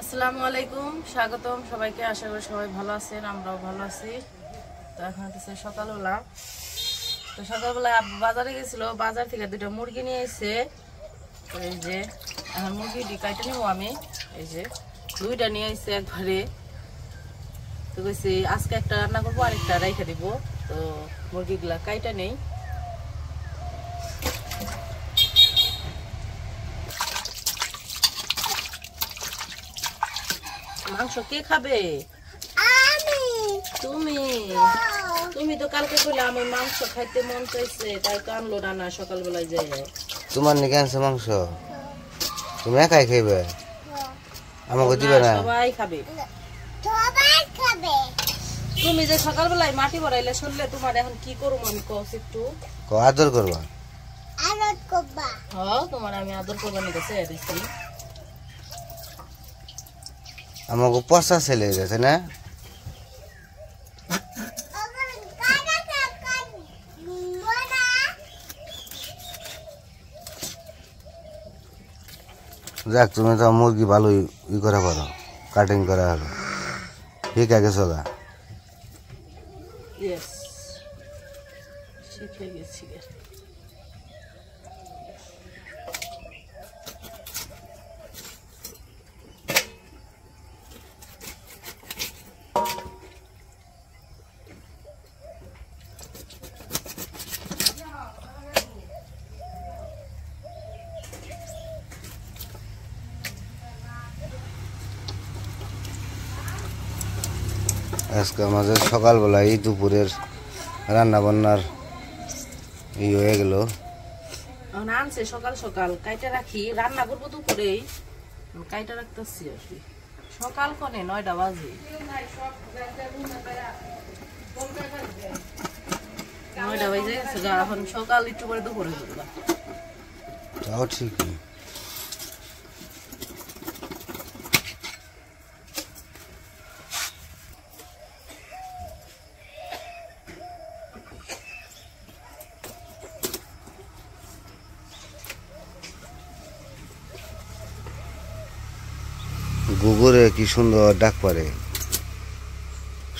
আসসালামু আলাইকুম, স্বাগতম সবাইকে। আশা করি সবাই ভালো আছেন, আমরাও ভালো আছি। তো এখন হচ্ছে সকালবেলা। তো সকালবেলা বাজারে গেছিল, বাজার থেকে দুটো মুরগি নিয়ে এসে, তো এই যে এখন মুরগিটি কাইটে নিব আমি। এই যে দুইটা নিয়ে এসে একবারে, তো কইছি আজকে একটা রান্না করবো, আরেকটা রেখে দিব। তো মুরগিগুলা কাইটা নেই। মাংস কে খাবে? আমি। তুমি তুমি তো কালকে কইলা আমার মাংস খাইতে মন চাইছে, তাই তো আনলো রান্না সকালবেলায় যায়। তোমার নাকি আনছে মাংস? তুমি একাই খাইবে? আমাকে দিবে না? সবাই খাবে। সবাই খাবে। তুমি যে সকালবেলায় মাটি ভরাইলে শুনলে, তোমার এখন কি করবো আমি কস একটু? আদর করবা? আদর করবা। হ্যাঁ, তোমার আমি আদর করবার নিতেছি দিচ্ছি। আমাকে পচা ছেলে গেছে না? যাক, তুমি তো মুরগি ভালোই করা পারো, কাটিং করা হলো, ঠিক আছে চলা। ইয়েস, শিখে গেছি। আজকে আমাদের সকালবেলায় দুপুরের রান্না বান্নার হয়ে গেল। আনছে সকাল সকাল, কাইটা রাখি, রান্না করবো দুপুরেই, কাইটা রাখতেছি আর কি। সকাল কনে 9টা বাজে, 9টা বাজে গেছে। এখন সকাল একটু করে দুপুরে করবা। তাও ঠিকই। গুগুরে কি সুন্দর ডাক পারে,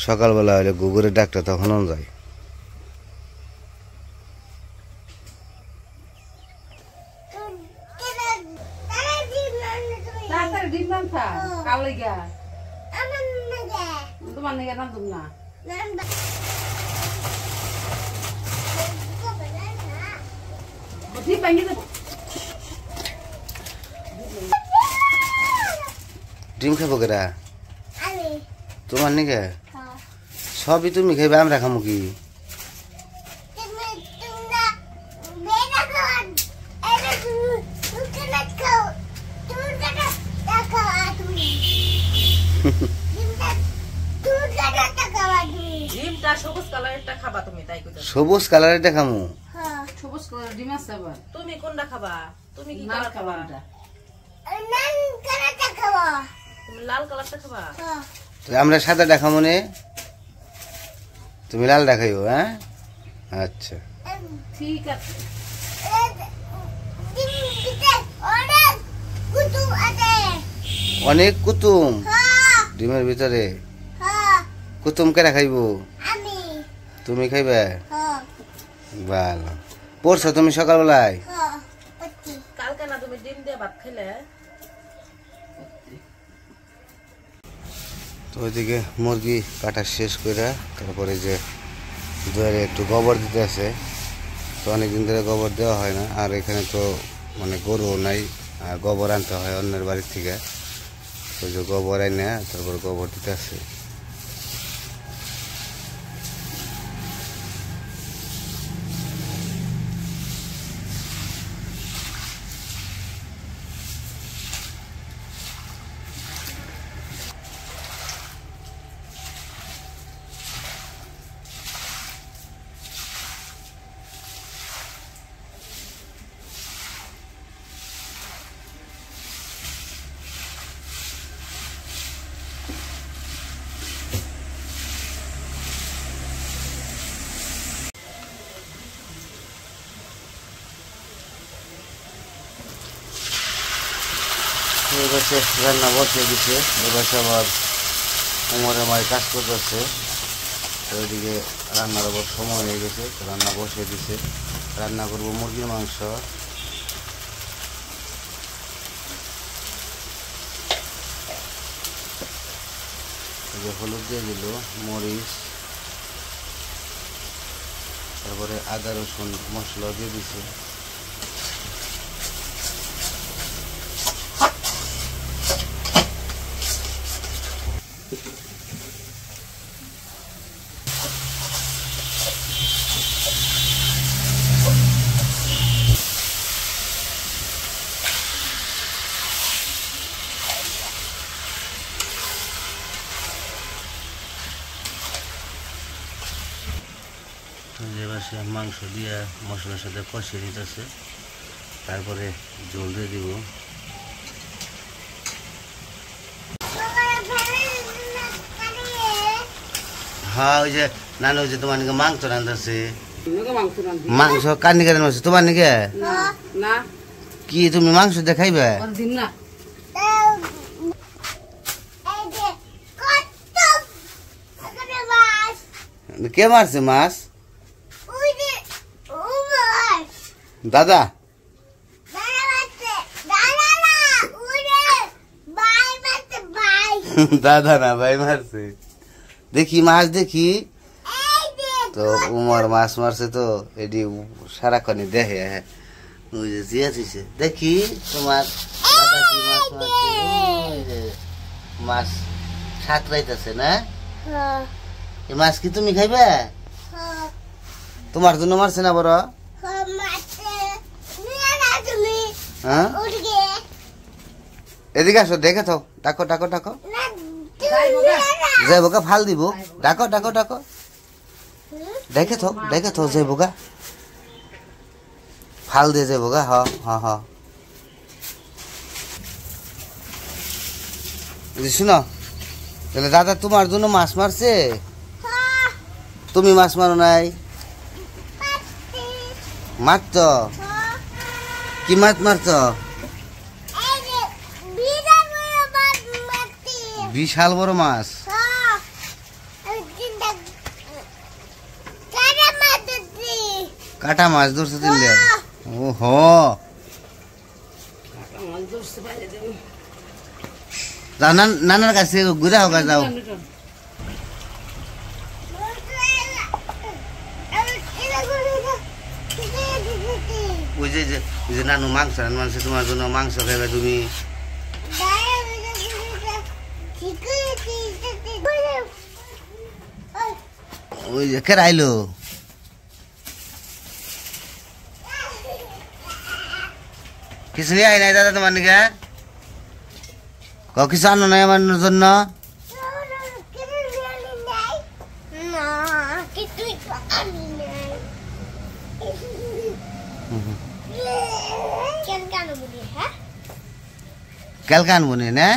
সকালবেলা হলে গুগুরের ডাকটা তখন যায়। ডিম খাবো কেরা? তোমার নিকে সবই তুমি খাইবে, আমরা খামো কি? সবুজ কালারের দেখামু। সবুজ কালার ডিম আছে আবার। তুমি কোনটা খাবা? তুমি কি কালার খাবা? তুমি লাল কালারটা খাবা? আমরা সাদা দেখামো নে, তুমি লাল দেখাইও। হ্যাঁ, আচ্ছা ঠিক আছে। অনেক কুতুম ডিমের ভিতরে। কুতুম কেরা খাইব? তুমি খাইবে? ভালো পড়ছো তুমি সকালবেলায়? কালকে না তুমি ডিম দিয়ে ভাত খেলে? তো ওইদিকে মুরগি কাটা শেষ করে তারপরে যে দুয়ারে একটু গোবর দিতে আছে। তো অনেকদিন ধরে গোবর দেওয়া হয় না, আর এখানে তো মানে গরুও নাই, আর গোবর আনতে হয় অন্যের বাড়ির থেকে। তো যে গোবর আনে তারপর গোবর দিতে আছে। পাশে রান্না বসিয়ে দিছে, ওই পাশে আবার উমরে মায়ের কাজ করতেছে। ওইদিকে রান্নার আবার সময় হয়ে গেছে, তো রান্না বসিয়ে দিছে। রান্না করবো মুরগির মাংস। হলুদ দিয়ে দিল, মরিচ, তারপরে আদা রসুন মশলা দিয়ে দিছে। মাংস দিয়ে মশলার সাথে কষিয়ে দিতেছে, তারপরে জল দিয়ে দিব। হ্যাঁ ওই যে নানু, ওই যে তোমার নাকি মাংস রান্ধাছে। মাংস কার নিকে রান্না তোমার নিকে? না কি তুমি মাংস দিয়ে খাইবে? না কে মারছে মাছ? দাদা দাদা না ভাই মারছে। দেখি মাছ দেখি তো, উমর মাছ মারছে তো এটি সারাক্ষণই দেখে। ওই যে জিয়াছে, দেখি তোমার দাদা কি মাছ মারছে। ওই যে মাছ সাঁতরাইতেছে না? এই মাছ কি তুমি খাইবে? তোমার জন্য মারছে না বড়? হ্যাঁ এদিকে আসো, দেখে থাও, ডাকো ডাকো ডাকো, যাই বোকা ফাল দিব, ডাকো ডাকো ডাকো, দেখে থাও যাই বোকা ফাল দিয়ে যাই বোকা। হ হ হ শুনো, তাহলে দাদা তোমার জন্য মাছ মারছে, তুমি মাছ মারো নাই? মারছ? কি মাছ মারছ? বিশাল বড় মাছ। কাটা মাছ ধরছে দিলে? ও হ, নানার কাছে ঘুরে হোক যাও। ওই যে নানু মাংস রান্না, তোমার জন্য মাংস খাইবে তুমি। ওই যে কে আইলো? কিছু আই নাই দাদা তোমার নিকে? কিছু আনো নাই আমার জন্য? কালকে আনবো না?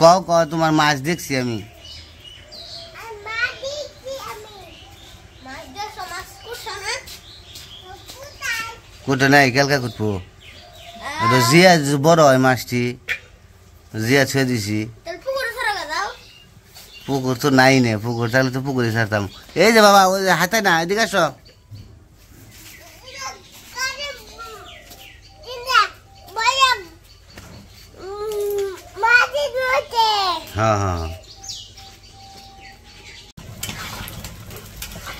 ক ক তোমার মাছ দেখছি আমি। কোটা নাই, কালকা কুটবো। জিয়া বড় হয় মাছটি, জিয়া ছুঁয়ে দিছি। পুকুর তো নাই নে, পুকুর থাকলে তো পুকুরে ছাড়তাম। এই যে বাবা ওই হাতে না, এদিকে আসো। হ্যাঁ হ্যাঁ,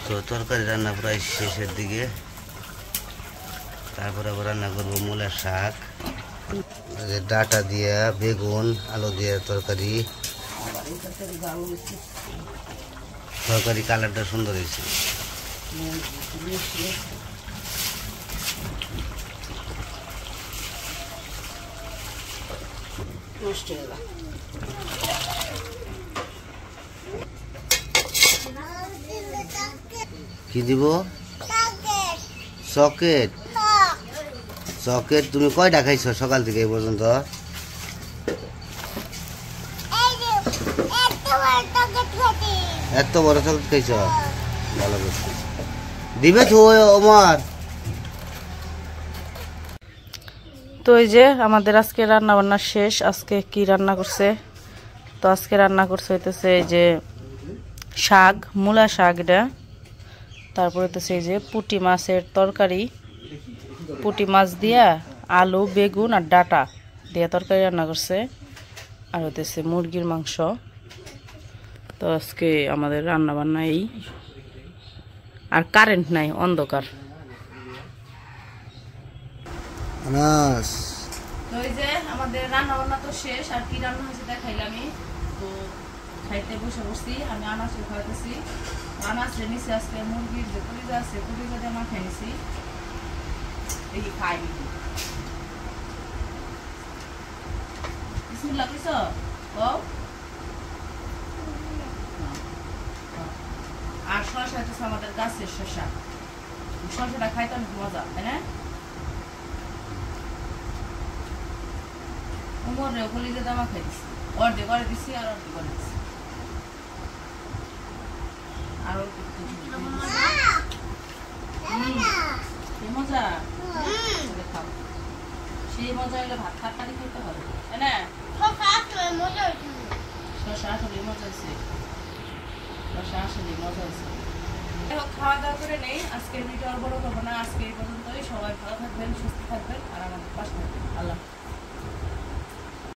তো তরকারি রান্না প্রায় শেষের দিকে। তারপরে আবার রান্না করবো মূলার শাক, ডাটা দিয়া বেগুন আলু দিয়ে তরকারি। তরকারি কালারটা সুন্দর হয়েছে। কি দিব? চকেট। চকেট তুমি কয়টা খাইছো সকাল থেকে এই পর্যন্ত? এত বড় চকলেট খাইছ? ভালো করছিস। দিবে তো ওমর। তো এই যে আমাদের আজকে রান্না বান্না শেষ। আজকে কি রান্না করছে? তো আজকে রান্না করছে হইতেছে এই যে শাক, মূলা শাক এটা। তারপরে হইতেছে এই যে পুঁটি মাছের তরকারি, পুঁটি মাছ দিয়া আলু বেগুন আর ডাটা দিয়ে তরকারি রান্না করছে। আর হইতেছে মুরগির মাংস। তো আজকে আমাদের রান্না বান্না এই। আর কারেন্ট নাই, অন্ধকার। আনাস তো এই যে আমাদের রান্না বান্না তো শেষ। আর কি রান্না হয়েছে দেখাইলাম। তো খাইতে বসে বসছি। আমি আনাসে খাইতেছি। আনাস নিছি আজকে মুরগির যে কলিজা আছে, কলিজা দিয়ে মাখাই নিছি। দেখি খাই নাকি। বিসমিল্লাহ কইছো? কও। আর শসা হচ্ছে আমাদের গাছের শসা। শসাটা খাইতে অনেক মজা, তাই না? উমরে কলিজা দিয়ে মাখাই দিছি। অর্ধেক করে দিছি আর অর্ধেক করে দিছি। আর মজা খাও। সেই মজা হলে ভাত খালি খেতে হবে, তাই না? শসা আসলে মজা হয়েছে। শসা আসলে মজা হয়েছে। খাওয়া দাওয়া করে নেই। আজকের ভিডিও আর বড় করবো না। আজকে এই পর্যন্তই। সবাই ভালো থাকবেন, সুস্থ থাকবেন আর আমাদের পাশে থাকবেন। আল্লাহ।